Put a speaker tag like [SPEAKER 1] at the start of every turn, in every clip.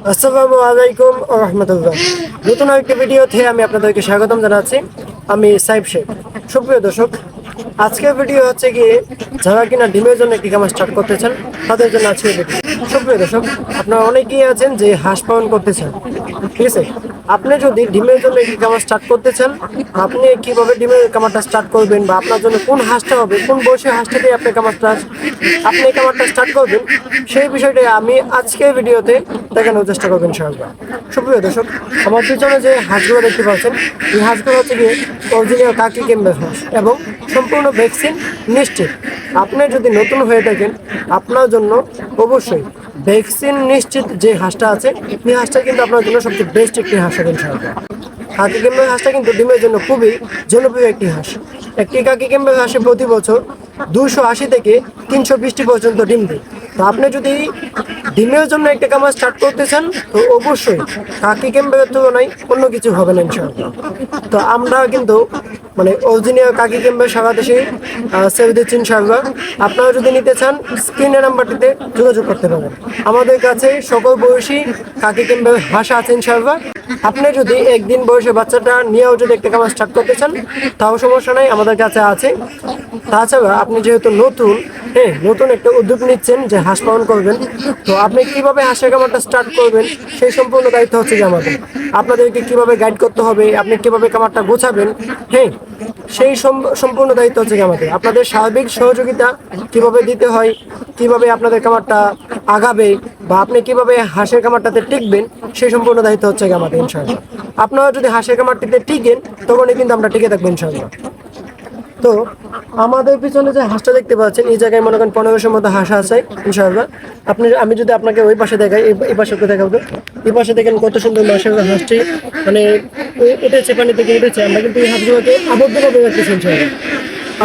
[SPEAKER 1] আসসালামু আলাইকুম ওয়া রাহমাতুল্লাহ। নতুন আরেকটি ভিডিওতে আমি আপনাদেরকে স্বাগতম জানাচ্ছি। আমি সাইফ শেখ। সুপ্রিয় দর্শক, আজকের ভিডিও হচ্ছে কি, যারা কিনা ডিমের জন্য একটি খামার স্টার্ট করতে চান তাদের জন্য আজকের ভিডিও। সুপ্রিয় দর্শক, আপনারা অনেকেই আছেন যে হাঁস পালন করতে চান, ঠিক আছে? আপনি যদি ডিমের জন্য একটি খামার স্টার্ট করতে চান, আপনি কিভাবে ডিমের খামারটা স্টার্ট করবেন বা আপনার জন্য কোন হাঁসটা হবে, কোন বয়সের হাঁসটা দিয়ে আপনি খামারটা স্টার্ট করবেন, সেই বিষয়টা আমি আজকের ভিডিওতে দেখানোর চেষ্টা করবেন ইনশাআল্লাহ। সুপ্রিয় দর্শক, আমার পিছনে যে হাঁসগুলো দেখতে পাচ্ছেন, এই হাঁসগুলো হচ্ছে গিয়ে অরিজিনাল কাকি ক্যাম্বেল হাঁস এবং সম্পূর্ণ ভ্যাকসিন নিশ্চিত। আপনি যদি নতুন হয়ে থাকেন, আপনার জন্য অবশ্যই ভ্যাকসিন নিশ্চিত যে হাঁসটা আছে, এই হাঁসটা কিন্তু আপনার জন্য সবচেয়ে বেস্ট একটি হাঁস হবে ইনশাআল্লাহ। কাকি ক্যাম্বেল হাঁসটা কিন্তু ডিমের জন্য খুবই জনপ্রিয় একটি হাঁস। একটি কাকি ক্যাম্বেল হাঁসে প্রতি বছর 280 থেকে 320টি পর্যন্ত ডিম দেয়। তো আপনি যদি ডিমের জন্য একটা খামার স্টার্ট করতে চান, তো অবশ্যই কাকি ক্যাম্বেলের তুলনায় অন্য কিছু হবে না ইনশাআল্লাহ। তো আমরা কিন্তু মানে অরিজিনাল কাকি ক্যাম্বেল সারা দেশে সেল দিচ্ছি ইনশাআল্লাহ। আপনারা যদি নিতে চান, স্ক্রিনের নাম্বারটিতে যোগাযোগ করতে পারেন। আমাদের কাছে সকল বয়সী কাকি ক্যাম্বেল হাঁস আছে ইনশাআল্লাহ। আপনি যদি একদিন বয়সে বাচ্চাটা নিয়েও যদি একটা খামার স্টার্ট করতে চান, তাও সমস্যা নাই, আমাদের কাছে আছে। তাছাড়া আপনি যেহেতু নতুন, নতুন একটা উদ্যোগ নিচ্ছেন যে হাঁস পালন করবেন, তো আপনি কিভাবে হাঁসের খামারটা স্টার্ট করবেন সেই সম্পূর্ণ দায়িত্ব হচ্ছে যে আমাদের। আপনাদেরকে কিভাবে গাইড করতে হবে, আপনি কিভাবে খামারটা গোছাবেন, সেই সম্পূর্ণ দায়িত্ব হচ্ছে কি আমাদের। আপনাদের সার্বিক সহযোগিতা কিভাবে দিতে হয়, কিভাবে আপনাদের খামারটা আগাবে বা আপনি কিভাবে হাঁসের খামারটাতে টিকবেন, সেই সম্পূর্ণ দায়িত্ব হচ্ছে কি আমাদের ইনশাআল্লাহ। আপনারা যদি হাঁসের খামারটিতে টিকেন, তখনই কিন্তু আমরা টিকে থাকবো ইনশাআল্লাহ। তো আমাদের পিছনে যে হাঁসটা দেখতে পাচ্ছেন, এই জায়গায় মনে করেন 1500-এর মতো হাঁস আছে ইনশাআল্লাহ। আমি যদি আপনাকে ওই পাশে দেখাই, এই পাশে দেখাবো, এই পাশে দেখেন কত সুন্দর মাশাআল্লাহ হাঁসটি মানে উঠেছে, পানি থেকে উঠেছে। আমরা কিন্তু এই হাঁসগুলোকে আবদ্ধভাবে রাখতেছি ইনশাআল্লাহ।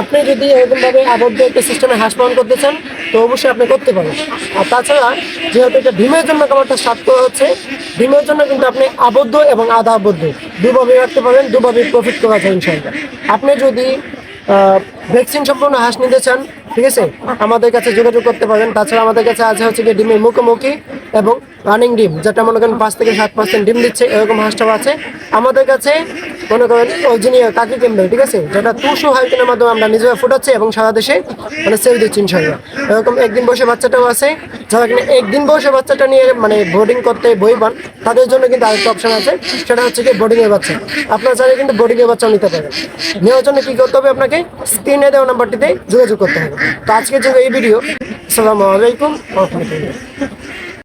[SPEAKER 1] আপনি যদি এরকমভাবে আবদ্ধ একটা সিস্টেমে হাঁস পালন করতে চান, তো অবশ্যই আপনি করতে পারেন। আর তাছাড়া যেহেতু এটা ডিমের জন্য খাবারটা স্টার্ট করা হচ্ছে, ডিমের জন্য কিন্তু আপনি আবদ্ধ এবং আধা আবদ্ধ দুভাবে রাখতে পারেন, দুভাবে প্রফিট করা যায় ইনশাআল্লাহ। আপনি যদি ভ্যাকসিন সম্পূর্ণ হাঁস নিতে চান, ঠিক আছে, আমাদের কাছে যোগাযোগ করতে পারেন। তাছাড়া আমাদের কাছে আছে হচ্ছে গিয়ে ডিমের মুখোমুখি এবং রানিং ডিম, যেটা মনে করেন 5 থেকে 7% ডিম দিচ্ছে, এরকম হাঁসটাও আছে আমাদের কাছে। মনে করেন অরিজিনাল কাকি ক্যাম্বেল, ঠিক আছে, যেটা 200 হাইকেনের মাধ্যমে আমরা নিজেরা ফুটাচ্ছি এবং সারা দেশে মানে সেল দিচ্ছি ইনশাআল্লাহ। এরকম একদিন বয়সে বাচ্চাটাও আছে। যারা কিনা একদিন বয়সে বাচ্চাটা নিয়ে মানে বোর্ডিং করতে বই পান, তাদের জন্য কিন্তু আরেকটা অপশন আছে, সেটা হচ্ছে কি বোর্ডিংয়ের বাচ্চা। আপনারা চাইলে কিন্তু বোর্ডিংয়ের বাচ্চাও নিতে পারেন। নেওয়ার জন্য কী করতে হবে, আপনাকে স্ক্রিনে দেওয়া নাম্বারটিতে যোগাযোগ করতে হবে। তো আজকে যে এই ভিডিও, আসসালামু আলাইকুম ওয়া রাহমাতুল্লাহ।